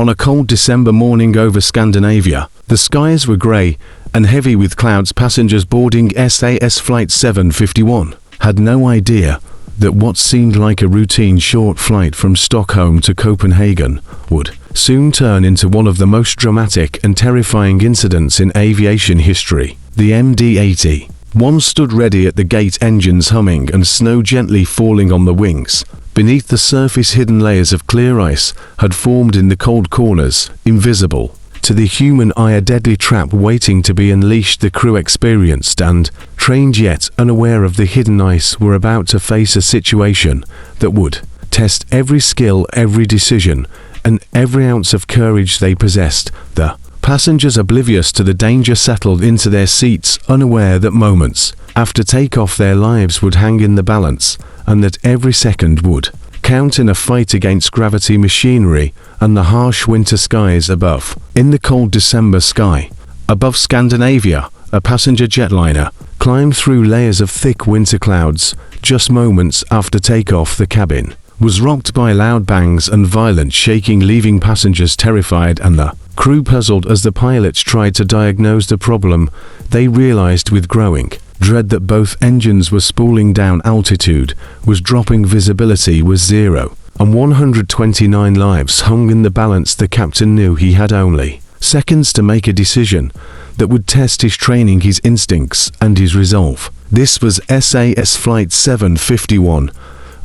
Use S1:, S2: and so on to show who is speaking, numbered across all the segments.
S1: On a cold December morning over Scandinavia, the skies were grey and heavy with clouds. Passengers boarding SAS Flight 751 had no idea that what seemed like a routine short flight from Stockholm to Copenhagen would soon turn into one of the most dramatic and terrifying incidents in aviation history. The MD-80-1 stood ready at the gate, engines humming and snow gently falling on the wings. Beneath the surface, hidden layers of clear ice had formed in the cold corners, invisible to the human eye, a deadly trap waiting to be unleashed. The crew, experienced and trained yet unaware of the hidden ice, were about to face a situation that would test every skill, every decision, and every ounce of courage they possessed. The passengers, oblivious to the danger, settled into their seats, unaware that moments after takeoff their lives would hang in the balance, and that every second would count in a fight against gravity, machinery, and the harsh winter skies above. In the cold December sky above Scandinavia, a passenger jetliner climbed through layers of thick winter clouds. Just moments after takeoff, the cabin was rocked by loud bangs and violent shaking, leaving passengers terrified and the crew puzzled. As the pilots tried to diagnose the problem, they realized with growing dread that both engines were spooling down, altitude was dropping, visibility was zero, and 129 lives hung in the balance. The captain knew he had only seconds to make a decision that would test his training, his instincts, and his resolve. This was SAS Flight 751,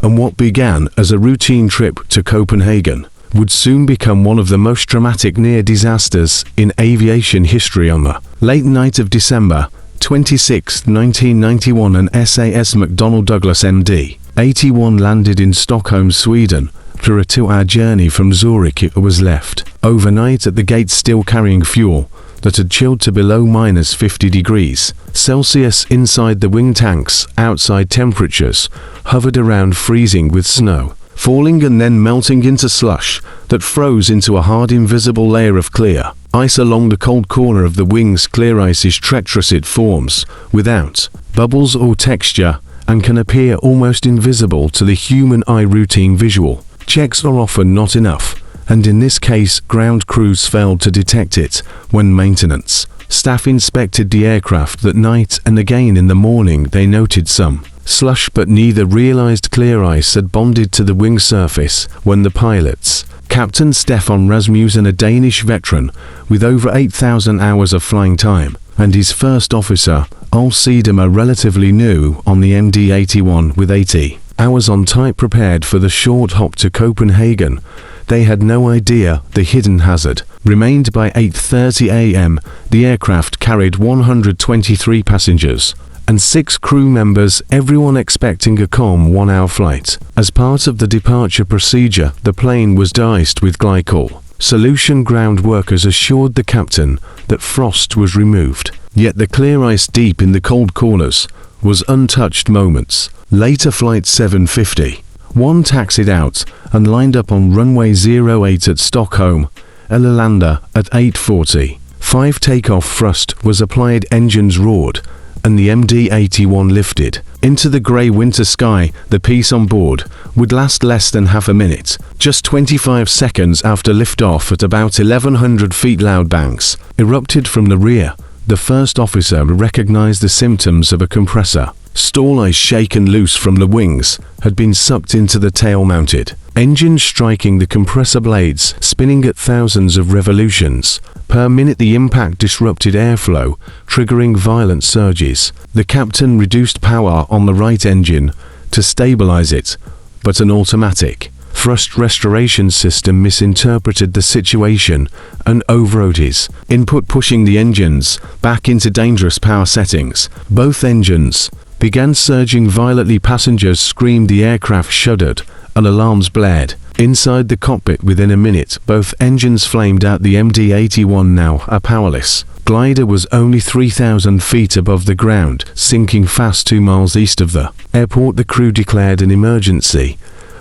S1: and what began as a routine trip to Copenhagen would soon become one of the most dramatic near disasters in aviation history. On the late night of December 26, 1991, an SAS McDonnell Douglas MD-81 landed in Stockholm, Sweden. After a 2-hour journey from Zurich, it was left overnight at the gate, still carrying fuel that had chilled to below -50 degrees Celsius inside the wing tanks. Outside, temperatures hovered around freezing, with snow falling and then melting into slush that froze into a hard, invisible layer of clear ice along the cold corner of the wings. Clear ice is treacherous. It forms without bubbles or texture and can appear almost invisible to the human eye. Routine visual checks are often not enough, and in this case, ground crews failed to detect it when maintenance staff inspected the aircraft that night, and again in the morning they noted some slush, but neither realized clear ice had bonded to the wing surface. When the pilots, Captain Stefan Rasmussen, a Danish veteran with over 8,000 hours of flying time, and his first officer, Ulf Sedem, a relatively new on the MD-81 with 80 hours on type, prepared for the short hop to Copenhagen, they had no idea the hidden hazard remained. By 8:30 a.m., the aircraft carried 123 passengers and 6 crew members, everyone expecting a calm 1-hour flight. As part of the departure procedure, the plane was de-iced with glycol solution. Ground workers assured the captain that frost was removed, yet the clear ice deep in the cold corners was untouched. Moments later, Flight 751 taxied out and lined up on runway 08 at Stockholm, Arlanda at 8:45. Takeoff thrust was applied, engines roared, and the MD-81 lifted into the grey winter sky. The peace on board would last less than half a minute. Just 25 seconds after liftoff, at about 1,100 feet, loud bangs erupted from the rear. The first officer recognized the symptoms of a compressor stall. Ice shaken loose from the wings had been sucked into the tail-mounted engines, striking the compressor blades, spinning at thousands of revolutions per minute. The impact disrupted airflow, triggering violent surges. The captain reduced power on the right engine to stabilize it, but an automatic thrust restoration system misinterpreted the situation and overrode his input, pushing the engines back into dangerous power settings. Both engines began surging violently. Passengers screamed, the aircraft shuddered, and alarms blared inside the cockpit. Within a minute, both engines flamed out. The MD-81, now a powerless glider, was only 3,000 feet above the ground, sinking fast 2 miles east of the airport. The crew declared an emergency,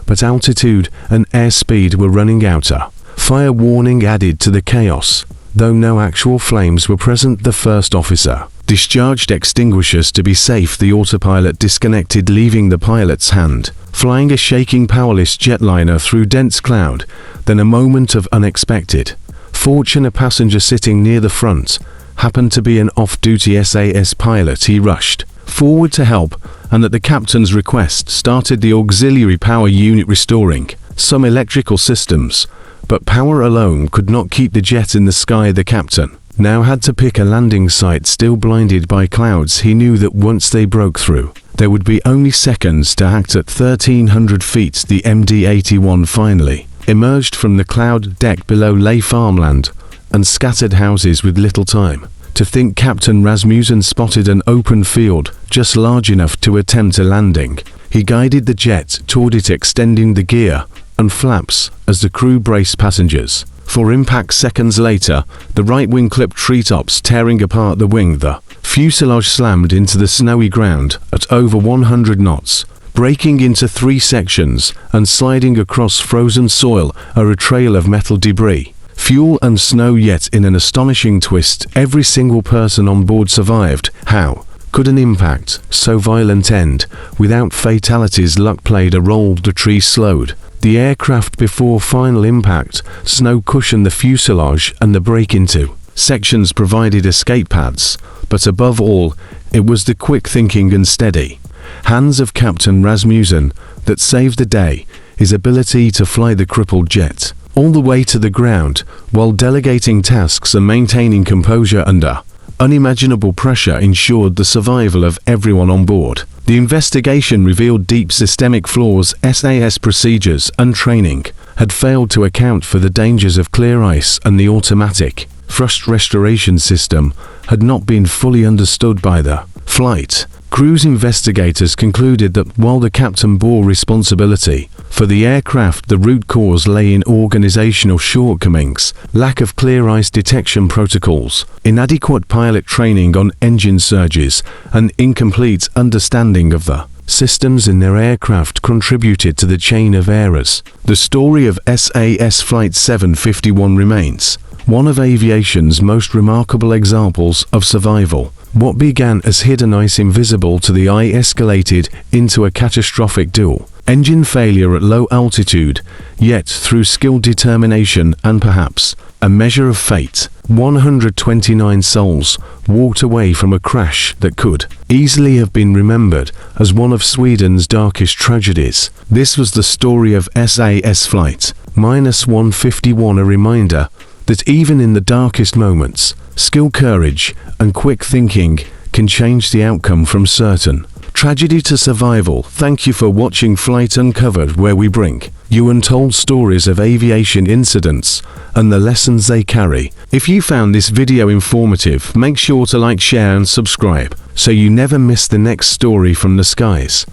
S1: but altitude and airspeed were running out. A fire warning added to the chaos. Though no actual flames were present, the first officer discharged extinguishers to be safe. The autopilot disconnected, leaving the pilot's hand, flying a shaking, powerless jetliner through dense cloud. Then a moment of unexpected fortune. A passenger sitting near the front happened to be an off-duty SAS pilot. He rushed forward to help, and at the captain's request started the auxiliary power unit, restoring some electrical systems. But power alone could not keep the jet in the sky. The captain now had to pick a landing site. Still blinded by clouds, he knew that once they broke through, there would be only seconds to act. At 1,300 feet, the MD-81 finally emerged from the cloud. Deck below lay farmland and scattered houses. With little time to think, Captain Rasmussen spotted an open field just large enough to attempt a landing. He guided the jet toward it, extending the gear and flaps as the crew braced passengers for impact. Seconds later, the right wing clipped treetops, tearing apart the wing. The fuselage slammed into the snowy ground at over 100 knots, breaking into 3 sections and sliding across frozen soil, a trail of metal debris, fuel and snow. Yet in an astonishing twist, every single person on board survived. How could an impact so violent end without fatalities? Luck played a role. The tree slowed the aircraft before final impact. Snow cushioned the fuselage, and the break-into sections provided escape paths. But above all, it was the quick thinking and steady hands of Captain Rasmussen that saved the day. His ability to fly the crippled jet all the way to the ground while delegating tasks and maintaining composure under unimaginable pressure ensured the survival of everyone on board. The investigation revealed deep systemic flaws. SAS procedures and training had failed to account for the dangers of clear ice, and the automatic thrust restoration system had not been fully understood by the flight crews. Investigators concluded that while the captain bore responsibility for the aircraft, the root cause lay in organizational shortcomings, lack of clear ice detection protocols, inadequate pilot training on engine surges, and incomplete understanding of the systems in their aircraft contributed to the chain of errors. The story of SAS Flight 751 remains one of aviation's most remarkable examples of survival. What began as hidden ice invisible to the eye escalated into a catastrophic dual engine failure at low altitude. Yet through skill, determination, and perhaps a measure of fate, 129 souls walked away from a crash that could easily have been remembered as one of Sweden's darkest tragedies. This was the story of SAS Flight -151, a reminder that even in the darkest moments, skill, courage, and quick thinking can change the outcome from certain tragedy to survival. Thank you for watching Flight Uncovered, where we bring you untold stories of aviation incidents and the lessons they carry. If you found this video informative, make sure to like, share, and subscribe so you never miss the next story from the skies.